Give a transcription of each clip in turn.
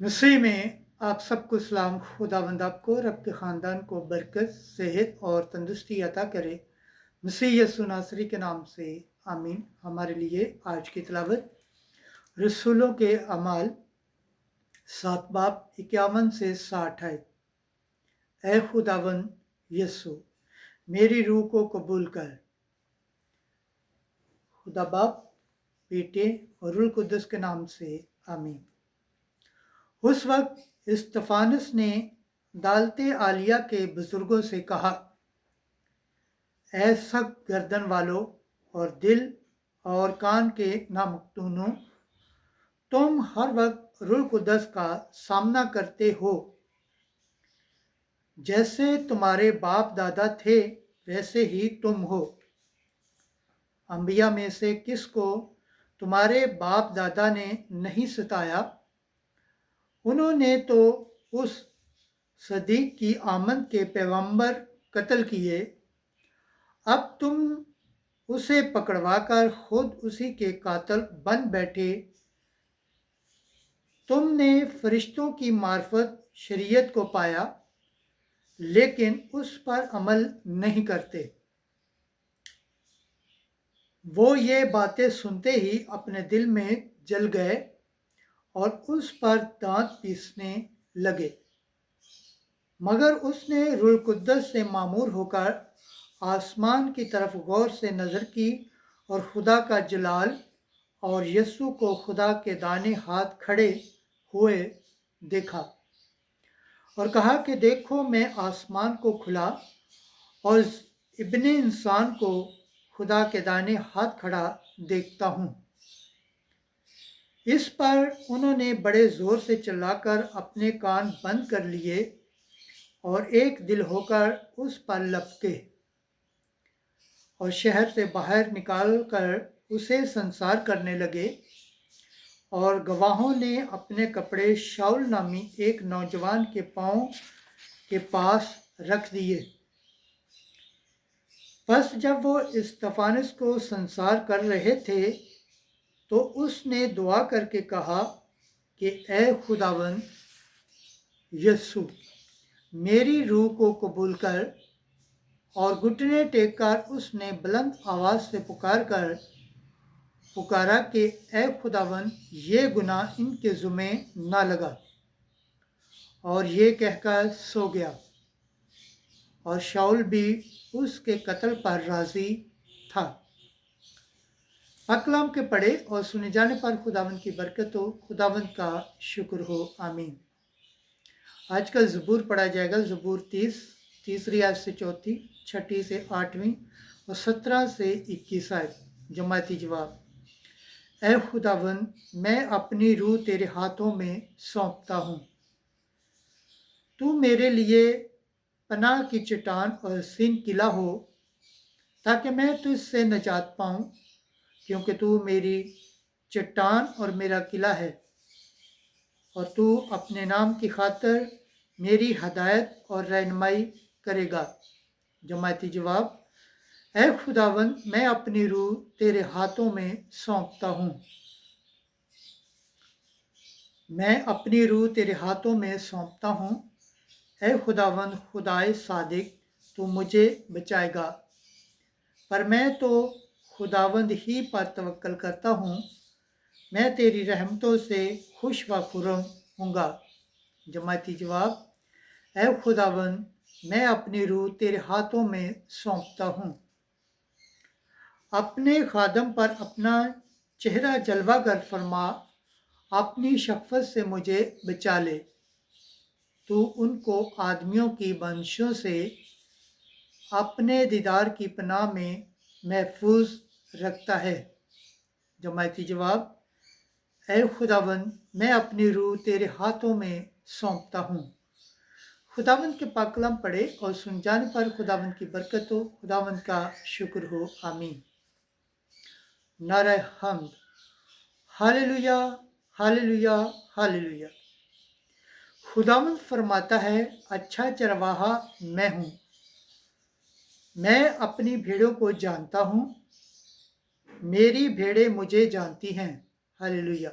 मसीह में आप सबको सलाम। खुदावंद आपको और आपके ख़ानदान को बरकत, सेहत और तंदुरुस्ती अता करे। मसीह यीशु नासरी के नाम से आमीन। हमारे लिए आज की तिलावत रसूलों के अमाल 7 बाब 51 से 60 है। ए खुदावंद यीशु, मेरी रूह को कबूल कर। खुदा बाप, बेटे और रूह कुद्दुस के नाम से आमीन। उस वक्त इस्तफानस ने दालते आलिया के बुजुर्गों से कहा, ऐ सख्त गर्दन वालों और दिल और कान के नामकतूनों, तुम हर वक्त रूह कुद्दस का सामना करते हो। जैसे तुम्हारे बाप दादा थे वैसे ही तुम हो। अंबिया में से किसको तुम्हारे बाप दादा ने नहीं सताया? उन्होंने तो उस सदीक की आमद के पैगंबर कत्ल किए। अब तुम उसे पकड़वाकर खुद उसी के कातिल बन बैठे। तुमने फरिश्तों की मार्फत शरीयत को पाया, लेकिन उस पर अमल नहीं करते। वो ये बातें सुनते ही अपने दिल में जल गए और उस पर दांत पीसने लगे। मगर उसने रूह कुद्दस से मामूर होकर आसमान की तरफ गौर से नज़र की और खुदा का जलाल और यस्सु को खुदा के दाने हाथ खड़े हुए देखा और कहा कि देखो, मैं आसमान को खुला और इब्ने इंसान को खुदा के दाने हाथ खड़ा देखता हूँ। इस पर उन्होंने बड़े ज़ोर से चिल्लाकर अपने कान बंद कर लिए और एक दिल होकर उस पर लपके और शहर से बाहर निकालकर उसे संसार करने लगे। और गवाहों ने अपने कपड़े शाऊल नामी एक नौजवान के पाँव के पास रख दिए। बस जब वो इस्तफानस को संसार कर रहे थे तो उसने दुआ करके कहा कि ए खुदावंद यस्सु, मेरी रूह को कबूल कर। और घुटने टेक कर उसने बुलंद आवाज़ से पुकारा कि ए खुदावंद, ये गुनाह इनके ज़ुम्मे ना लगा। और ये कहकर सो गया। और शाऊल भी उसके कत्ल पर राज़ी था। कलाम के पढ़े और सुने जाने पर खुदावंद की बरकत हो, खुदावंद का शुक्र हो, आमीन। आज का ज़बूर पढ़ा जाएगा। ज़बूर 30, तीसरी आयत से चौथी, छठी से आठवीं और 17 से 21 आयत। जमाती जवाब। ए खुदावंद, मैं अपनी रूह तेरे हाथों में सौंपता हूँ। तू मेरे लिए पनाह की चट्टान और सीन किला हो, ताकि मैं तुझसे निजात पाऊँ, क्योंकि तू मेरी चट्टान और मेरा किला है और तू अपने नाम की खातिर मेरी हदायत और रहनुमाई करेगा। जमाती जवाब। ऐ खुदावंद, मैं अपनी रूह तेरे हाथों में सौंपता हूँ। मैं अपनी रूह तेरे हाथों में सौंपता हूँ। ऐ खुदावंद खुदाए सादिक, तू मुझे बचाएगा। पर मैं तो खुदावंद ही पर तवक्कल करता हूँ। मैं तेरी रहमतों से खुश व खुर्रम हूँगा। जमाती जवाब। ऐ खुदावंद, मैं अपनी रूह तेरे हाथों में सौंपता हूँ। अपने खादम पर अपना चेहरा जलवागर फरमा, अपनी शफ़क़त से मुझे बचा ले। तू उनको आदमियों की बंदिशों से अपने दीदार की पनाह में महफूज रखता है। जमाती जवाब। ऐ खुदावंद, मैं अपनी रूह तेरे हाथों में सौंपता हूँ। खुदावंद के पाक कलाम पढ़े और सुन जाने पर खुदावंद की बरकत हो, खुदावंद का शुक्र हो, आमीन। नारे हम्द। Hallelujah, hallelujah, hallelujah. खुदावंद फरमाता है, अच्छा चरवाहा मैं हूँ। मैं अपनी भेड़ों को जानता हूँ, मेरी भेड़ें मुझे जानती हैं। हालेलुया।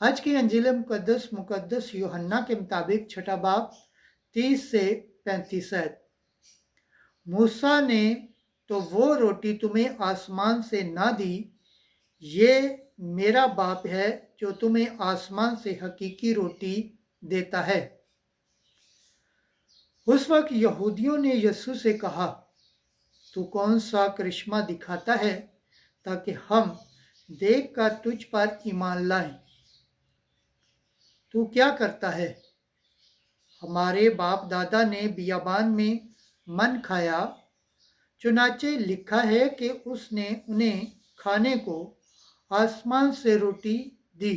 आज की अंजील मुकद्दस यूहन्ना के मुताबिक छठा बाब 30 से 35 है। मूसा ने तो वो रोटी तुम्हें आसमान से ना दी, ये मेरा बाप है जो तुम्हें आसमान से हकीकी रोटी देता है। उस वक्त यहूदियों ने यीशु से कहा, तू कौन सा करिश्मा दिखाता है ताकि हम देख कर तुझ पर ईमान लाएं? तू क्या करता है? हमारे बाप दादा ने बियाबान में मन खाया, चुनाचे लिखा है कि उसने उन्हें खाने को आसमान से रोटी दी।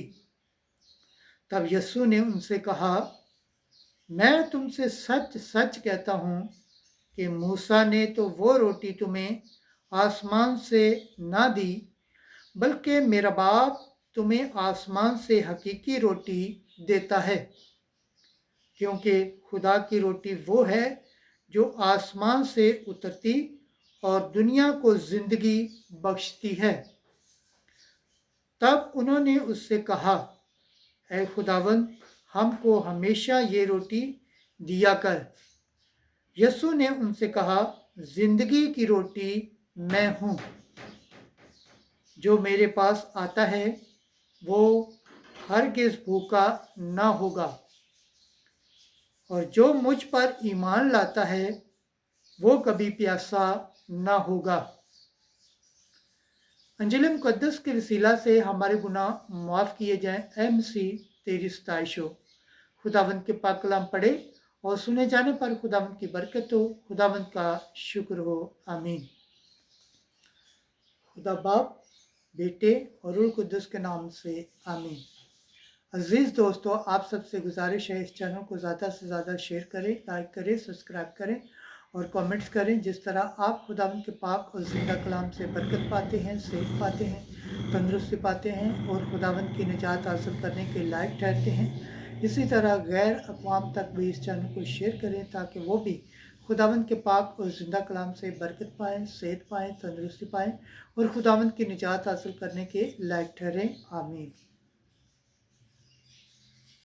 तब यीशु ने उनसे कहा, मैं तुमसे सच सच कहता हूँ कि मूसा ने तो वो रोटी तुम्हें आसमान से ना दी, बल्कि मेरा बाप तुम्हें आसमान से हकीकी रोटी देता है, क्योंकि खुदा की रोटी वो है जो आसमान से उतरती और दुनिया को जिंदगी बख्शती है। तब उन्होंने उससे कहा, ऐ खुदावंद, हमको हमेशा ये रोटी दिया कर। यीशु ने उनसे कहा, जिंदगी की रोटी मैं हूँ। जो मेरे पास आता है वो हरगिज़ भूखा ना होगा, और जो मुझ पर ईमान लाता है वो कभी प्यासा ना होगा। अंजील मुकद्दस के वसीला से हमारे गुनाह माफ़ किए जाएं। ऐ मसीह, तेरी सताइश हो। खुदावंद के पाक कलाम पढ़े और सुने जाने पर खुदावंद की बरकत हो। खुदावंद का शुक्र हो। आमीन। खुदा बाप, बेटे और रूह कुद्दुस के नाम से आमीन। अजीज़ दोस्तों, आप सबसे गुजारिश है इस चैनल को ज़्यादा से ज़्यादा शेयर करें, लाइक करें, सब्सक्राइब करें और कमेंट्स करें। जिस तरह आप खुदावंद के पाक और ज़िंदा कलाम से बरकत पाते हैं, सेहत पाते हैं, तंदुरुस्ती पाते हैं और खुदावंद की निजात हासिल करने के लायक ठहरते हैं, इसी तरह गैर अक़वाम तक भी इस चैनल को शेयर करें ताकि वो भी खुदावंद के पाक और ज़िंदा कलाम से बरकत पाएँ, सेहत पाएँ, तंदुरुस्ती पाएँ और खुदावंद की निजात हासिल करने के लायक ठहरें। आमीन।